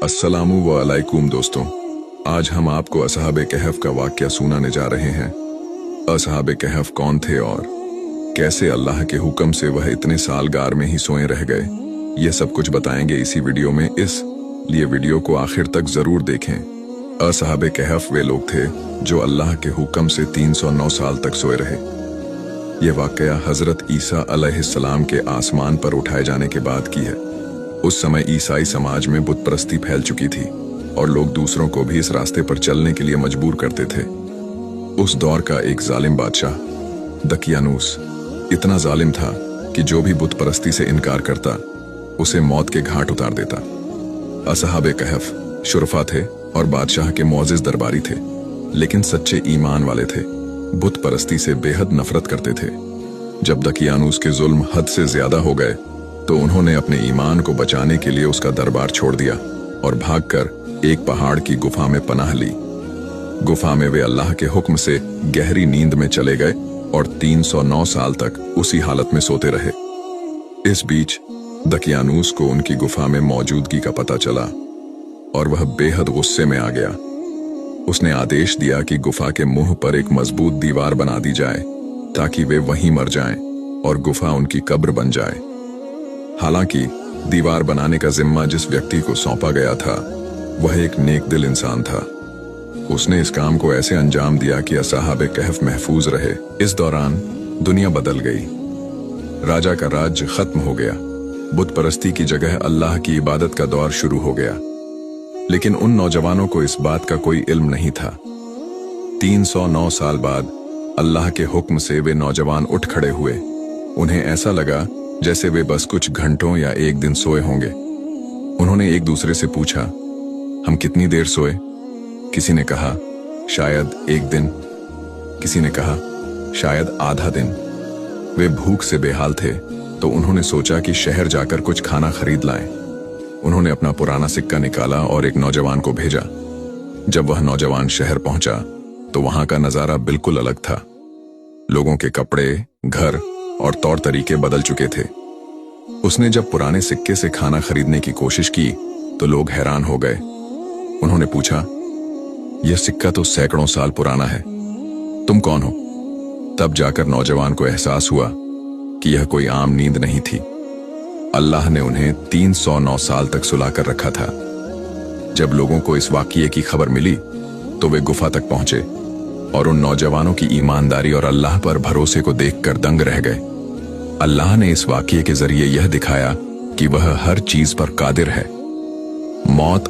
अस्सलामु वालेकुम दोस्तों, आज हम आपको असहाबे कहफ का वाक़या सुनाने जा रहे हैं। असहाबे कहफ कौन थे और कैसे अल्लाह के हुक्म से वह इतने साल गार में ही सोए रह गए, यह सब कुछ बताएंगे इसी वीडियो में, इसलिए वीडियो को आखिर तक जरूर देखें। असहाबे कहफ वे लोग थे जो अल्लाह के हुक्म से 309 साल तक सोए रहे। यह वाक़या हजरत ईसा अलैहिस्सलाम के आसमान पर उठाए जाने के बाद की है। उस समय ईसाई समाज में बुत परस्ती फैल चुकी थी और लोग दूसरों को भी इस रास्ते पर चलने के लिए मजबूर करते थे। उस दौर का एक जालिम बादशाह दकियानूस इतना जालिम था कि जो भी बुत परस्ती से इनकार करता उसे मौत के घाट उतार देता। असहाबे कहफ शुरफा थे और बादशाह के मुअज़्ज़िज़ दरबारी थे, लेकिन सच्चे ईमान वाले थे। बुत परस्ती से बेहद नफरत करते थे। जब दकियानूस के जुल्म हद से ज्यादा हो गए तो उन्होंने अपने ईमान को बचाने के लिए उसका दरबार छोड़ दिया और भागकर एक पहाड़ की गुफा में पनाह ली। गुफा में वे अल्लाह के हुक्म से गहरी नींद में चले गए और 309 साल तक उसी हालत में सोते रहे। इस बीच दकियानूस को उनकी गुफा में मौजूदगी का पता चला और वह बेहद गुस्से में आ गया। उसने आदेश दिया कि गुफा के मुंह पर एक मजबूत दीवार बना दी जाए ताकि वे वहीं मर जाएं और गुफा उनकी कब्र बन जाए। हालांकि दीवार बनाने का जिम्मा जिस व्यक्ति को सौंपा गया था वह एक नेक दिल इंसान था। उसने इस काम को ऐसे अंजाम दिया कि असहाबे कहफ महफूज रहे। इस दौरान दुनिया बदल गई। राजा का राज्य खत्म हो गया। बुत परस्ती की जगह अल्लाह की इबादत का दौर शुरू हो गया। लेकिन उन नौजवानों को इस बात का कोई इल्म नहीं था। 309 साल बाद अल्लाह के हुक्म से वे नौजवान उठ खड़े हुए। उन्हें ऐसा लगा जैसे वे बस कुछ घंटों या एक दिन सोए होंगे। उन्होंने एक दूसरे से पूछा, हम कितनी देर सोए? किसी ने कहा, शायद एक दिन। किसी ने कहा, शायद आधा दिन। वे भूख से बेहाल थे तो उन्होंने सोचा कि शहर जाकर कुछ खाना खरीद लाएं। उन्होंने अपना पुराना सिक्का निकाला और एक नौजवान को भेजा। जब वह नौजवान शहर पहुंचा तो वहां का नजारा बिल्कुल अलग था। लोगों के कपड़े, घर और तौर तरीके बदल चुके थे। उसने जब पुराने सिक्के से खाना खरीदने की कोशिश की तो लोग हैरान हो गए। उन्होंने पूछा, यह सिक्का तो सैकड़ों साल पुराना है, तुम कौन हो? तब जाकर नौजवान को एहसास हुआ कि यह कोई आम नींद नहीं थी। अल्लाह ने उन्हें 309 साल तक सुला कर रखा था। जब लोगों को इस वाक़ये की खबर मिली तो वे गुफा तक पहुंचे और उन नौजवानों की ईमानदारी और अल्लाह पर भरोसे को देखकर दंग रह गए। अल्लाह ने इस वाक़ये के जरिए यह दिखाया कि वह हर चीज पर कादिर है। मौत